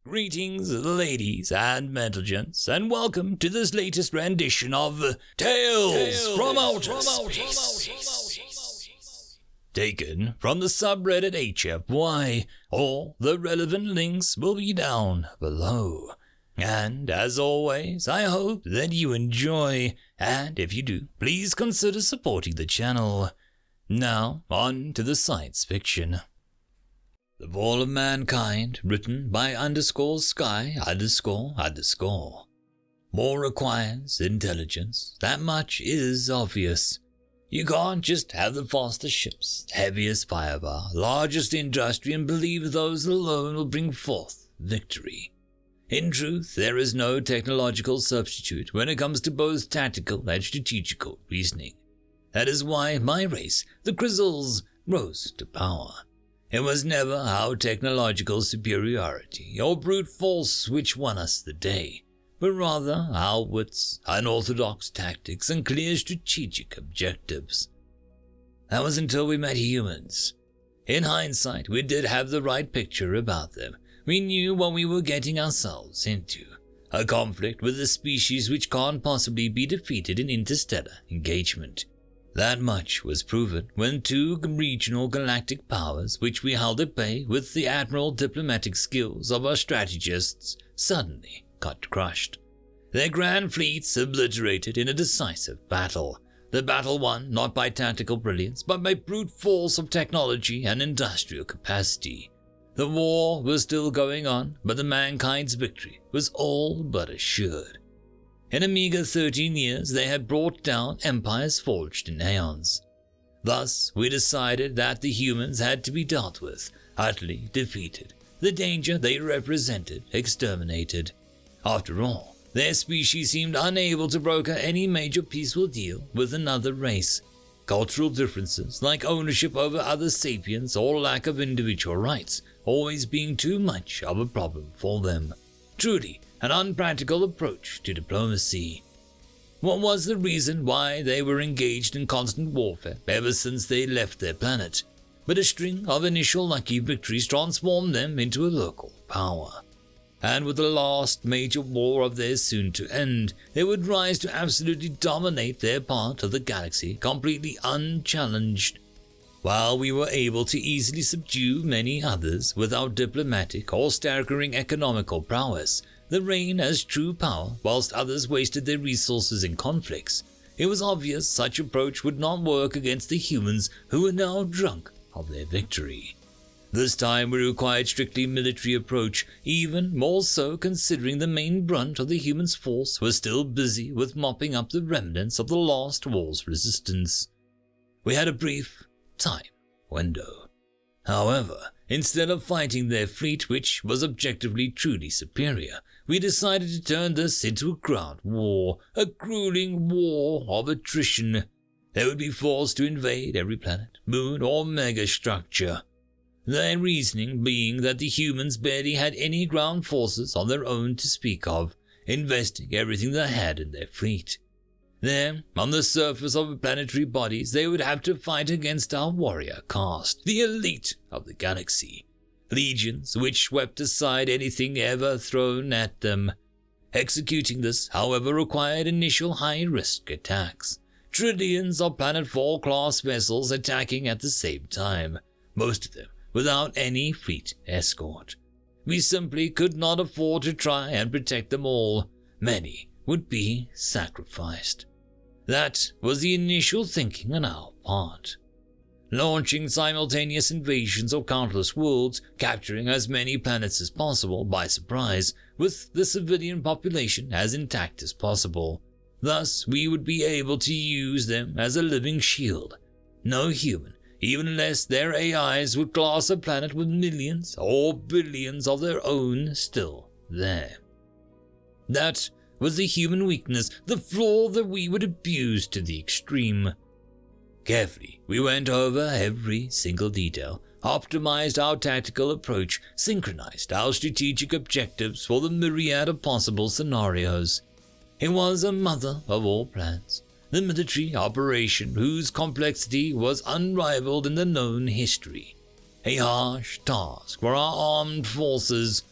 Greetings, ladies and gentlemen, and welcome to this latest rendition of Tales from Outer Space. Taken from the subreddit HFY. All the relevant links will be down below. And as always, I hope that you enjoy, and if you do, please consider supporting the channel. Now, on to the science fiction. The Fall of Mankind, written by _sky__. War requires intelligence, that much is obvious. You can't just have the fastest ships, heaviest firepower, largest industry and believe those alone will bring forth victory. In truth, there is no technological substitute when it comes to both tactical and strategical reasoning. That is why my race, the Grizzles, rose to power. It was never our technological superiority or brute force which won us the day, but rather our wits, unorthodox tactics, and clear strategic objectives. That was until we met humans. In hindsight, we did have the right picture about them. We knew what we were getting ourselves into. A conflict with a species which can't possibly be defeated in interstellar engagement. That much was proven when two regional galactic powers, which we held at bay with the admirable diplomatic skills of our strategists, suddenly got crushed. Their grand fleets obliterated in a decisive battle. The battle won not by tactical brilliance, but by brute force of technology and industrial capacity. The war was still going on, but the mankind's victory was all but assured. In a meager 13 years, they had brought down empires forged in aeons. Thus, we decided that the humans had to be dealt with, utterly defeated, the danger they represented exterminated. After all, their species seemed unable to broker any major peaceful deal with another race. Cultural differences, like ownership over other sapiens or lack of individual rights, always being too much of a problem for them. Truly, an unpractical approach to diplomacy. What was the reason why they were engaged in constant warfare ever since they left their planet? But a string of initial lucky victories transformed them into a local power. And with the last major war of theirs soon to end, they would rise to absolutely dominate their part of the galaxy completely unchallenged. While we were able to easily subdue many others without diplomatic or staggering economical prowess, the reign as true power whilst others wasted their resources in conflicts, it was obvious such approach would not work against the humans who were now drunk of their victory. This time we required strictly military approach, even more so considering the main brunt of the humans' force was still busy with mopping up the remnants of the last war's resistance. We had a brief time window. However, instead of fighting their fleet, which was objectively truly superior, we decided to turn this into a ground war, a grueling war of attrition. They would be forced to invade every planet, moon, or megastructure. Their reasoning being that the humans barely had any ground forces on their own to speak of, investing everything they had in their fleet. There, on the surface of planetary bodies, they would have to fight against our warrior caste, the elite of the galaxy. Legions which swept aside anything ever thrown at them. Executing this, however, required initial high-risk attacks. Trillions of Planet 4 class vessels attacking at the same time, most of them without any fleet escort. We simply could not afford to try and protect them all. Many would be sacrificed. That was the initial thinking on our part. Launching simultaneous invasions of countless worlds, capturing as many planets as possible by surprise, with the civilian population as intact as possible. Thus, we would be able to use them as a living shield. No human, even unless their AIs would class a planet with millions or billions of their own still there. That was the human weakness, the flaw that we would abuse to the extreme. Carefully, we went over every single detail, optimized our tactical approach, synchronized our strategic objectives for the myriad of possible scenarios. It was a mother of all plans, the military operation whose complexity was unrivaled in the known history. A harsh task for our armed forces,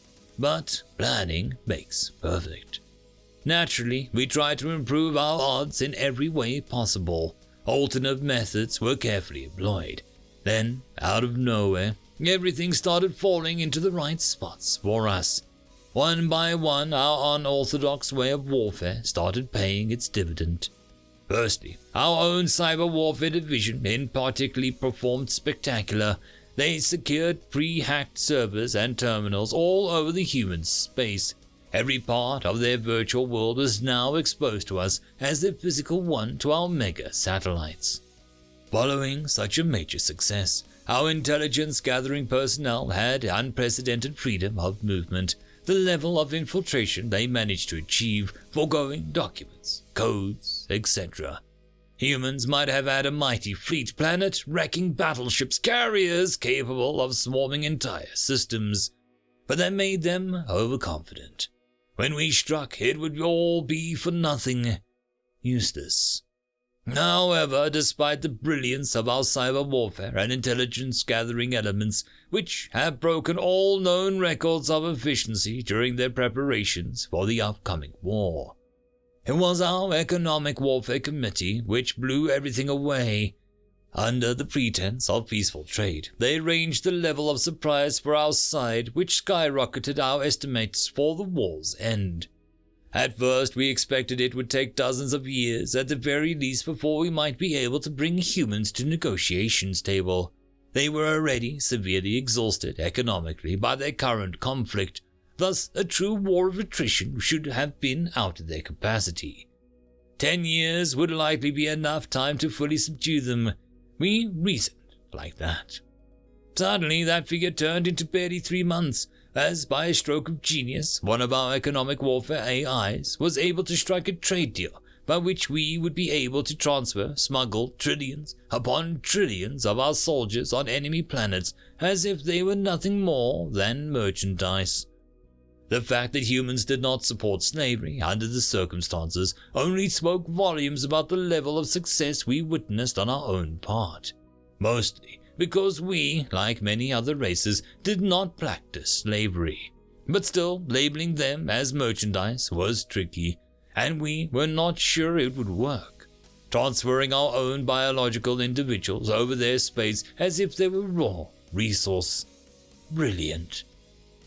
but planning makes perfect. Naturally, we tried to improve our odds in every way possible. Alternate methods were carefully employed. Then, out of nowhere, everything started falling into the right spots for us. One by one, our unorthodox way of warfare started paying its dividend. Firstly, our own cyber warfare division in particular performed spectacular. They secured pre-hacked servers and terminals all over the human space. Every part of their virtual world was now exposed to us as the physical one to our mega satellites. Following such a major success, our intelligence gathering personnel had unprecedented freedom of movement. The level of infiltration they managed to achieve, foregoing documents, codes, etc. Humans might have had a mighty fleet, planet-wrecking battleships, carriers capable of swarming entire systems, but that made them overconfident. When we struck, it would all be for nothing. Useless. However, despite the brilliance of our cyber warfare and intelligence-gathering elements, which have broken all known records of efficiency during their preparations for the upcoming war, it was our Economic Warfare Committee which blew everything away. Under the pretense of peaceful trade, they arranged the level of surprise for our side which skyrocketed our estimates for the war's end. At first, we expected it would take dozens of years at the very least before we might be able to bring humans to negotiations table. They were already severely exhausted economically by their current conflict, thus a true war of attrition should have been out of their capacity. 10 years would likely be enough time to fully subdue them. We reasoned like that. Suddenly, that figure turned into barely 3 months, as by a stroke of genius, one of our economic warfare AIs was able to strike a trade deal by which we would be able to smuggle trillions upon trillions of our soldiers on enemy planets as if they were nothing more than merchandise. The fact that humans did not support slavery under the circumstances only spoke volumes about the level of success we witnessed on our own part, mostly because we, like many other races, did not practice slavery. But still, labeling them as merchandise was tricky, and we were not sure it would work. Transferring our own biological individuals over their space as if they were raw resource. Brilliant.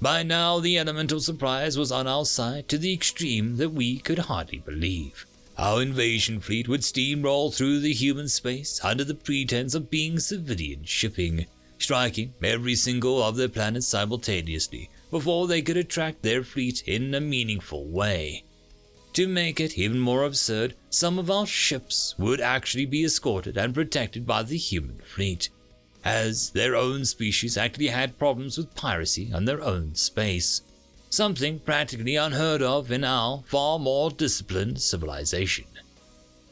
By now, the elemental surprise was on our side to the extreme that we could hardly believe. Our invasion fleet would steamroll through the human space under the pretense of being civilian shipping, striking every single of their planets simultaneously before they could attract their fleet in a meaningful way. To make it even more absurd, some of our ships would actually be escorted and protected by the human fleet, as their own species actually had problems with piracy on their own space, something practically unheard of in our far more disciplined civilization.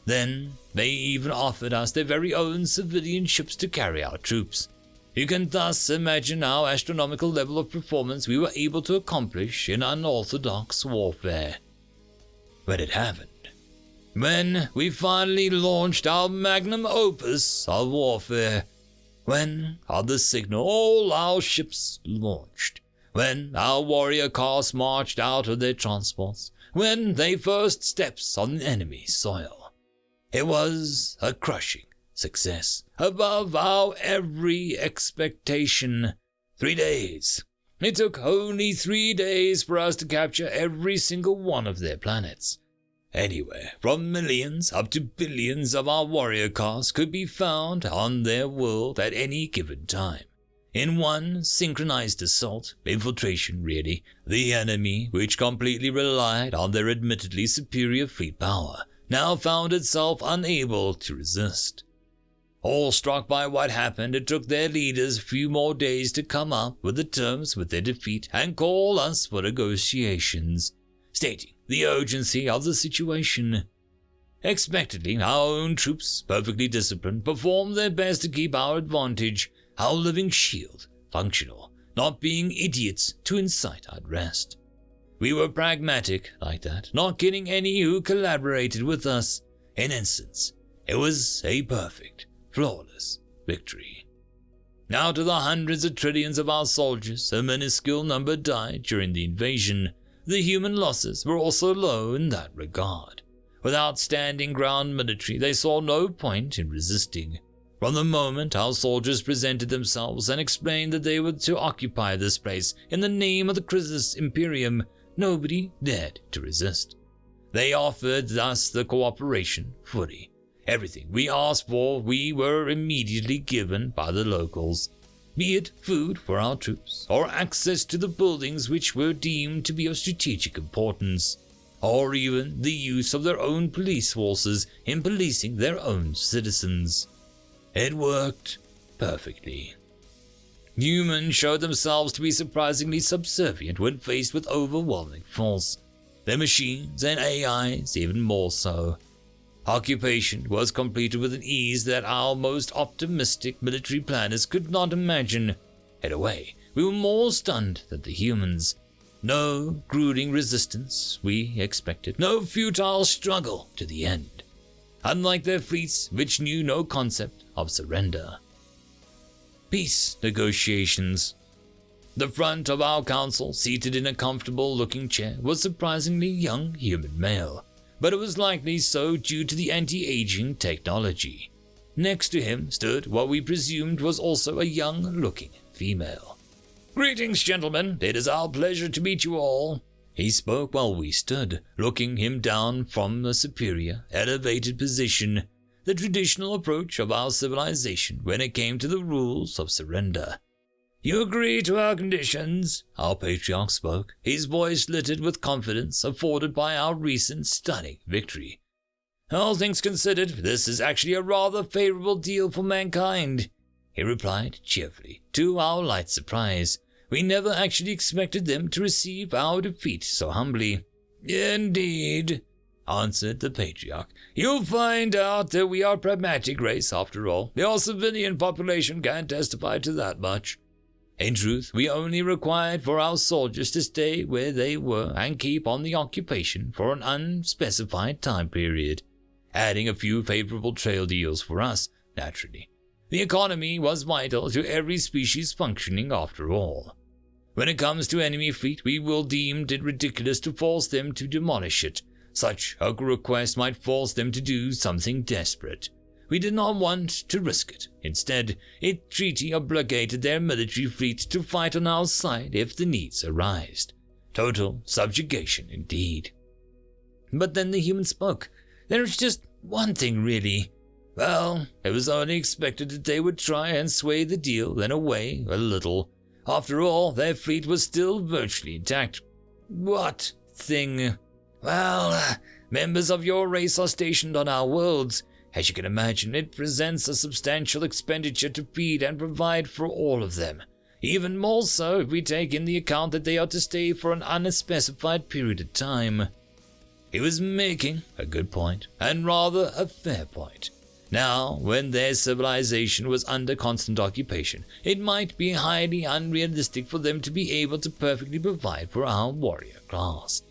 Then, they even offered us their very own civilian ships to carry our troops. You can thus imagine our astronomical level of performance we were able to accomplish in unorthodox warfare. When it happened, when we finally launched our magnum opus of warfare, when, on the signal, all our ships launched, when our warrior cars marched out of their transports, when they first steps on the enemy soil, it was a crushing success, above our every expectation. 3 days. It took only 3 days for us to capture every single one of their planets. Anywhere from millions up to billions of our warrior cars could be found on their world at any given time. In one synchronized assault, infiltration really, the enemy, which completely relied on their admittedly superior fleet power, now found itself unable to resist. All struck by what happened, it took their leaders a few more days to come up with the terms with their defeat and call us for negotiations, stating the urgency of the situation. Expectedly, our own troops, perfectly disciplined, performed their best to keep our advantage, our living shield, functional, not being idiots to incite unrest. We were pragmatic like that, not kidding any who collaborated with us. In instance, it was a perfect, flawless victory. Out of the hundreds of trillions of our soldiers, a minuscule number died during the invasion. The human losses were also low in that regard. Without standing ground military, they saw no point in resisting. From the moment our soldiers presented themselves and explained that they were to occupy this place in the name of the Chrysis Imperium, nobody dared to resist. They offered us the cooperation fully. Everything we asked for, we were immediately given by the locals, be it food for our troops, or access to the buildings which were deemed to be of strategic importance, or even the use of their own police forces in policing their own citizens. It worked perfectly. Humans showed themselves to be surprisingly subservient when faced with overwhelming force. Their machines and AIs even more so. Occupation was completed with an ease that our most optimistic military planners could not imagine. In a way, we were more stunned than the humans. No grueling resistance we expected, no futile struggle to the end. Unlike their fleets, which knew no concept of surrender. Peace negotiations. The front of our council, seated in a comfortable-looking chair, was surprisingly young human male, but it was likely so due to the anti-aging technology. Next to him stood what we presumed was also a young-looking female. "Greetings, gentlemen. It is our pleasure to meet you all." He spoke while we stood, looking him down from a superior, elevated position, the traditional approach of our civilization when it came to the rules of surrender. "You agree to our conditions?" Our patriarch spoke, his voice littered with confidence afforded by our recent stunning victory. "All things considered, this is actually a rather favorable deal for mankind," he replied cheerfully, to our light surprise. We never actually expected them to receive our defeat so humbly. "Indeed," answered the patriarch. "You'll find out that we are a pragmatic race after all. Your civilian population can't testify to that much. In truth, we only required for our soldiers to stay where they were and keep on the occupation for an unspecified time period, adding a few favorable trade deals for us, naturally. The economy was vital to every species functioning after all. When it comes to enemy fleet, we will deem it ridiculous to force them to demolish it. Such a request might force them to do something desperate. We did not want to risk it. Instead, a treaty obligated their military fleet to fight on our side if the needs arised. Total subjugation indeed. But then the human spoke. "There's just one thing really. Well, it was only expected that they would try and sway the deal in a way a little. After all, their fleet was still virtually intact." "What thing?" "Well, members of your race are stationed on our worlds. As you can imagine, it presents a substantial expenditure to feed and provide for all of them. Even more so if we take in the account that they are to stay for an unspecified period of time." He was making a good point, and rather a fair point. Now, when their civilization was under constant occupation, it might be highly unrealistic for them to be able to perfectly provide for our warrior class.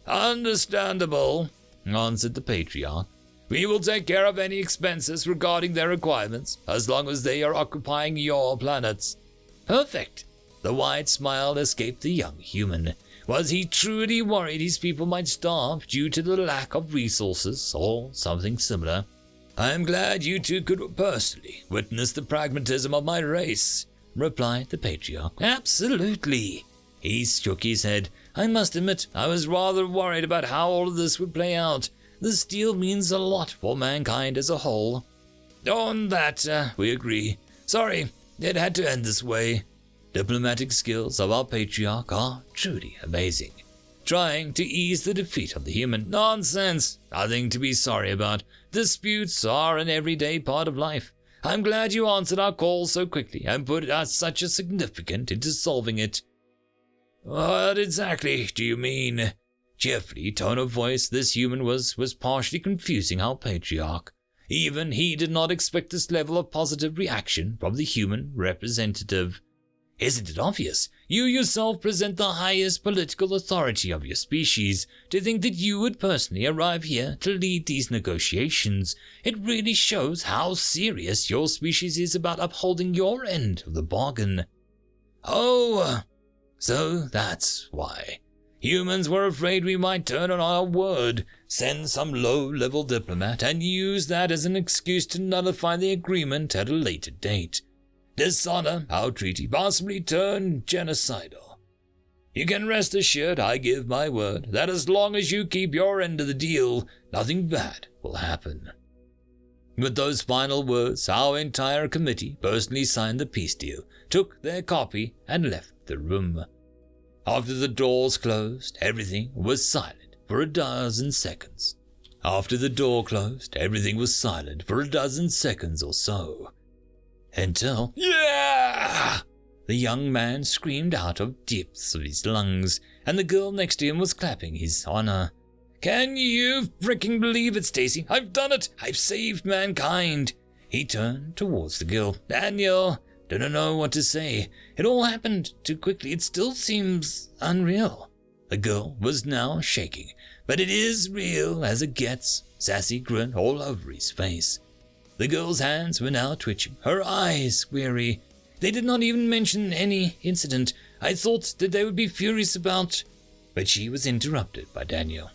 "Understandable," answered the patriarch. "We will take care of any expenses regarding their requirements, as long as they are occupying your planets." "Perfect." The wide smile escaped the young human. Was he truly worried his people might starve due to the lack of resources, or something similar? "I am glad you two could personally witness the pragmatism of my race," replied the patriarch. "Absolutely." He shook his head. "I must admit, I was rather worried about how all of this would play out. This deal means a lot for mankind as a whole." "On that, we agree. Sorry, it had to end this way." Diplomatic skills of our patriarch are truly amazing. Trying to ease the defeat of the human. Nonsense. Nothing to be sorry about. Disputes are an everyday part of life. I'm glad you answered our call so quickly and put such a significance into solving it. "What exactly do you mean?" Cheerfully tone of voice this human was partially confusing our patriarch. Even he did not expect this level of positive reaction from the human representative. Isn't it obvious? You yourself present the highest political authority of your species. To think that you would personally arrive here to lead these negotiations, it really shows how serious your species is about upholding your end of the bargain. Oh, so that's why. Humans were afraid we might turn on our word, send some low-level diplomat, and use that as an excuse to nullify the agreement at a later date. Dishonor our treaty, possibly turn genocidal. You can rest assured I give my word that as long as you keep your end of the deal, nothing bad will happen. With those final words, our entire committee personally signed the peace deal, took their copy, and left the room. After the doors closed, everything was silent for a dozen seconds. After the door closed, everything was silent for a dozen seconds or so. Until, yeah! The young man screamed out of depths of his lungs, and the girl next to him was clapping his honor. Can you freaking believe it, Stacy? I've done it! I've saved mankind! He turned towards the girl. Daniel, don't know what to say. It all happened too quickly. It still seems unreal. The girl was now shaking, but it is real as it gets. Sassy grin all over his face. The girl's hands were now twitching, her eyes weary. They did not even mention any incident I thought that they would be furious about. But she was interrupted by Daniel.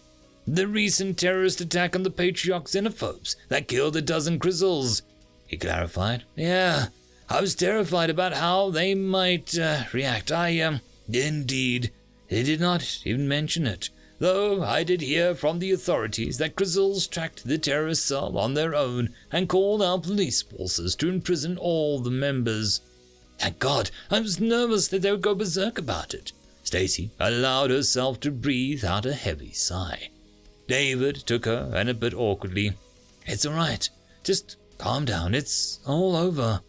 The recent terrorist attack on the patriarch xenophobes that killed a dozen Crizzles, he clarified. Yeah, I was terrified about how they might react. Indeed, they did not even mention it. Though I did hear from the authorities that Crizzles tracked the terrorist cell on their own and called our police forces to imprison all the members. Thank God, I was nervous that they would go berserk about it. Stacy allowed herself to breathe out a heavy sigh. David took her and a bit awkwardly. It's all right. Just calm down. It's all over.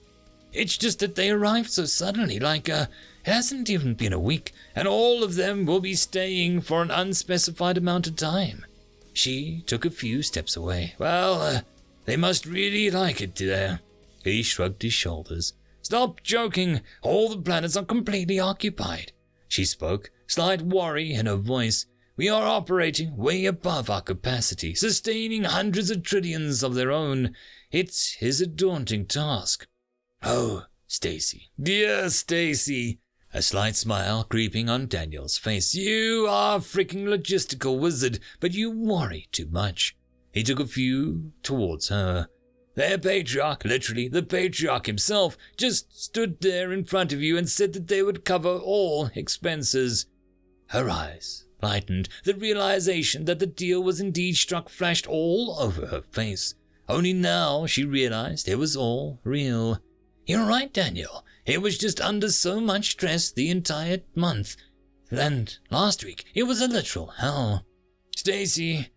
It's just that they arrived so suddenly, it hasn't even been a week, and all of them will be staying for an unspecified amount of time. She took a few steps away. Well, they must really like it there. He shrugged his shoulders. Stop joking. All the planets are completely occupied. She spoke, slight worry in her voice. We are operating way above our capacity, sustaining hundreds of trillions of their own. It is a daunting task. Oh, Stacy. Dear Stacy. A slight smile creeping on Daniel's face. You are a freaking logistical wizard, but you worry too much. He took a few towards her. Their patriarch, literally the patriarch himself, just stood there in front of you and said that they would cover all expenses. Her eyes lightened. The realization that the deal was indeed struck flashed all over her face. Only now she realized it was all real. You're right, Daniel. It was just under so much stress the entire month. And last week, it was a literal hell. Stacy,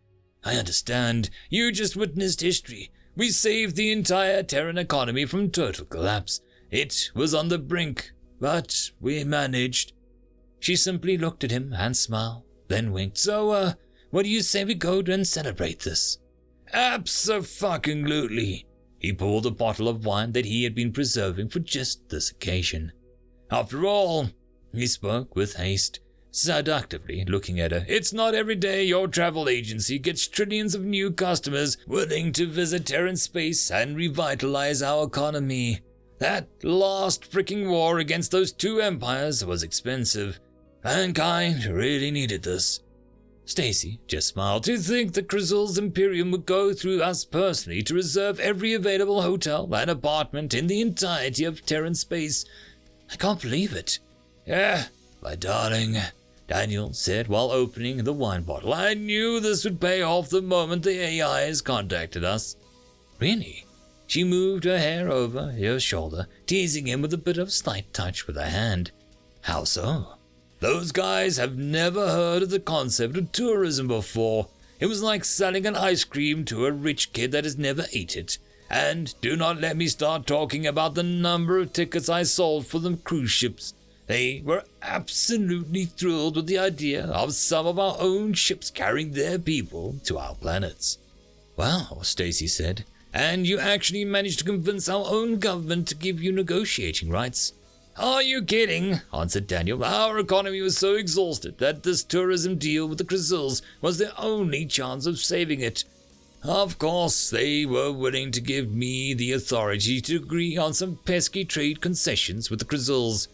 I understand. You just witnessed history. We saved the entire Terran economy from total collapse. It was on the brink, but we managed. She simply looked at him and smiled, then winked. So, what do you say we go and celebrate this? Abso-fucking-lutely. He poured a bottle of wine that he had been preserving for just this occasion. After all, he spoke with haste, seductively looking at her. It's not every day your travel agency gets trillions of new customers willing to visit Terran space and revitalize our economy. That last freaking war against those two empires was expensive. Mankind really needed this. Stacy just smiled. To think the Crizzles Imperium would go through us personally to reserve every available hotel and apartment in the entirety of Terran space. I can't believe it. Yeah, my darling, Daniel said while opening the wine bottle. I knew this would pay off the moment the AIs contacted us. Really? She moved her hair over her shoulder, teasing him with a bit of slight touch with her hand. How so? Those guys have never heard of the concept of tourism before. It was like selling an ice cream to a rich kid that has never eaten it. And do not let me start talking about the number of tickets I sold for them cruise ships. They were absolutely thrilled with the idea of some of our own ships carrying their people to our planets. Wow, Stacy said. And you actually managed to convince our own government to give you negotiating rights. Are you kidding? Answered Daniel. Our economy was so exhausted that this tourism deal with the Cruzils was their only chance of saving it. Of course, they were willing to give me the authority to agree on some pesky trade concessions with the Cruzils.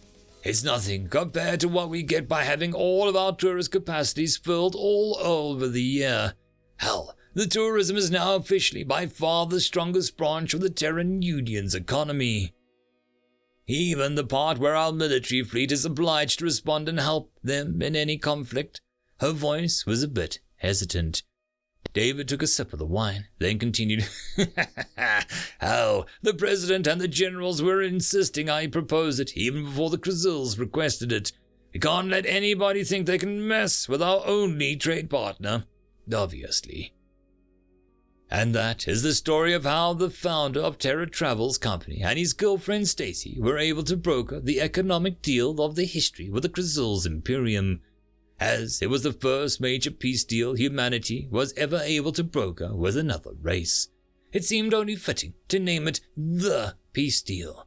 It's nothing compared to what we get by having all of our tourist capacities filled all over the year. Hell, the tourism is now officially by far the strongest branch of the Terran Union's economy. Even the part where our military fleet is obliged to respond and help them in any conflict. Her voice was a bit hesitant. David took a sip of the wine, then continued, Hell, the President and the generals were insisting I propose it even before the Cruzils requested it. We can't let anybody think they can mess with our only trade partner, obviously. And that is the story of how the founder of Terra Travels Company and his girlfriend Stacy were able to broker the economic deal of the history with the Cruzils Imperium, as it was the first major peace deal humanity was ever able to broker with another race. It seemed only fitting to name it the Peace Deal.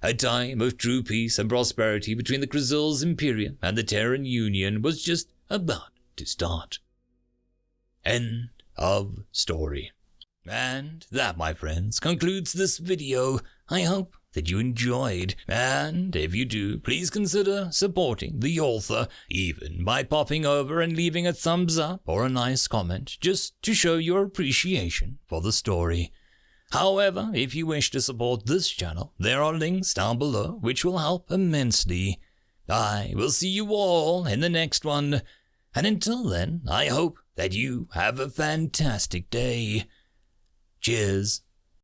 A time of true peace and prosperity between the Cruzils Imperium and the Terran Union was just about to start. End of story. And that, my friends, concludes this video. I hope that you enjoyed, and if you do, please consider supporting the author, even by popping over and leaving a thumbs up or a nice comment, just to show your appreciation for the story. However, if you wish to support this channel, there are links down below which will help immensely. I will see you all in the next one, and until then, I hope that you have a fantastic day. Cheers.